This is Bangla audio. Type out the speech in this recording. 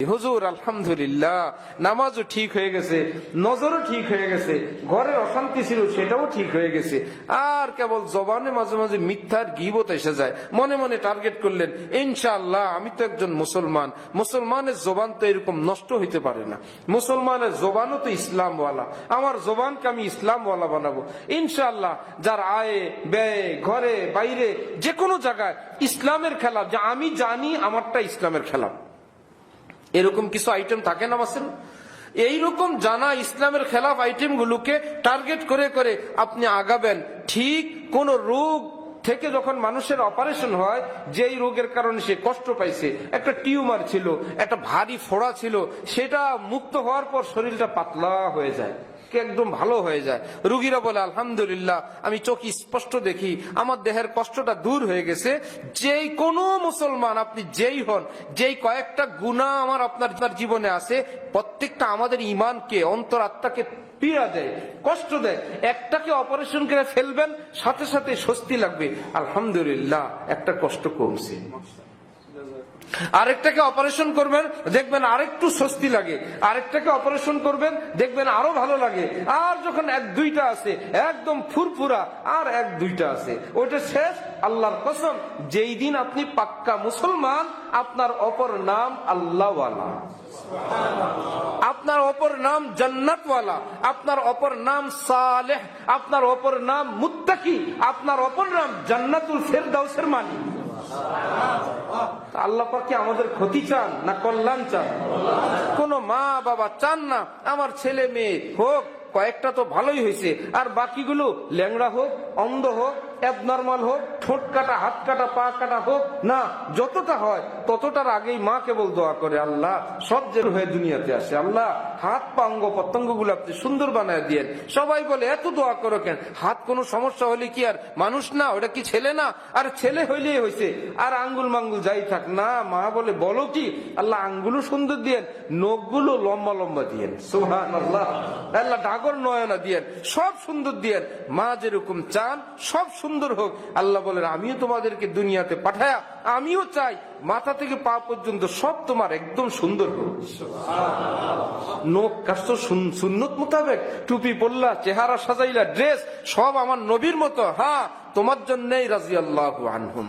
হুজুর আলহামদুলিল্লাহ, নামাজও ঠিক হয়ে গেছে, নজরও ঠিক হয়ে গেছে, ঘরের অশান্তি ছিল সেটাও ঠিক হয়ে গেছে, আর কেবল জবানে মাঝে মাঝে মিথ্যার গীবত এসে যায়। মনে মনে টার্গেট করলেন, ইনশাআল্লাহ আমি তো একজন মুসলমান, মুসলমানের জবান তো এরকম নষ্ট হইতে পারে না, মুসলমানের জবানও তো ইসলামওয়ালা, আমার জবানকে আমি ইসলামওয়ালা বানাবো ইনশাআল্লাহ। যার আয়ে ব্যয়ে ঘরে বাইরে যে কোনো জায়গায় ইসলামের খেলা, যা আমি জানি আমারটা ইসলামের খেলা, এরকম কিছু আইটেম থাকে না মাসেন। এইরকম জানা ইসলামের খেলাফ আইটেম গুলোকে টার্গেট করে করে আপনি আগাবেন। ঠিক কোন রোগ থেকে যখন মানুষের অপারেশন হয়, যেই রোগের কারণে সে কষ্ট পাইছে, একটা টিউমার ছিল, একটা ভারী ফোড়া ছিল, সেটা মুক্ত হওয়ার পর শরীরটা পাতলা হয়ে যায়, একদম ভালো হয়ে যায়। রোগীরা বলে আলহামদুলিল্লাহ, আমি চোখে স্পষ্ট দেখি, আমার দেহের কষ্টটা দূর হয়ে গেছে। যেই কোনো মুসলমান আপনি যেই হন, যেই কয়েকটা গুনাহ আমার আপনার জীবনে আছে, প্রত্যেকটা আমাদের ইমানকে, অন্তর আত্মাকে পীড়া দেয়, কষ্ট দেয়। একটাকে অপারেশন করে ফেলবেন, সাথে সাথে স্বস্তি লাগবে, আলহামদুলিল্লাহ একটা কষ্ট কমছে। আরেকটাকে অপারেশন করবেন, দেখবেন আরেকটু স্বস্তি লাগে, আরেকটাকে অপারেশন করবেন, দেখবেন আরো ভালো লাগে। আর যখন এক দুইটা আছে একদম ফুরফুরা, আর এক দুইটা আছে ওইটা শেষ, আল্লাহর কসম, যেই দিন আপনি পাক্কা মুসলমান, আপনার অপর নাম আল্লাহওয়ালা, আপনার অপর নাম জান্নাতওয়ালা, আপনার অপর নাম সালেহ, আপনার অপর নাম মুত্তাকি, আপনার অপর নাম জান্নাতুল ফেরদাউসের মালিক। আল্লাহ পাক কি আমাদের ক্ষতি চান না কল্যাণ চান? কোন মা বাবা চান না আমার ছেলে মেয়ে হোক, কয়েকটা তো ভালোই হয়েছে, আর বাকিগুলো ল্যাংড়া হোক, অন্ধ হোক, অ্যাবনর্মাল হোক, ঠোঁট কাটা, হাত কাটা, পা কাটা হোক না। যতটা হয় ততটার আগেই মা কেবল দোয়া করে, আল্লাহ সব যে হয়ে দুনিয়াতে আসে, আল্লাহ হাত পা অঙ্গ প্রত্যঙ্গ গুলো আপনি সুন্দর বানায় দিয়েন। সবাই বলে এত দোয়া করো কেন? হাত কোনো সমস্যা হলে কি আর মানুষ না? ওটা কি ছেলে না? আর ছেলে হইলেই হয়েছে, আর আঙ্গুল মাঙ্গুল যাই থাক না। মা বলে বলো কি, আল্লাহ আঙ্গুলও সুন্দর দিয়েন, নখগুলো লম্বা লম্বা দিয়েন, সুবহানাল্লাহ, আল্লাহ ডাগর নয়না দিয়েন, সব সুন্দর দিয়েন। মা যেরকম চান সব সুন্দর হোক। আল্লাহ বলেন, আমিও তোমাদেরকে দুনিয়াতে পাঠায়া আমিও চাই মাথা থেকে পা পর্যন্ত সব তোমার একদম সুন্দর হোক। নখ কাটছ সুন্নত মোতাবেক, টুপি পরলা, চেহারা সাজাইলা, ড্রেস সব আমার নবীর মতো, হ্যাঁ তোমার জন্যই রাদিয়াল্লাহু আনহুম।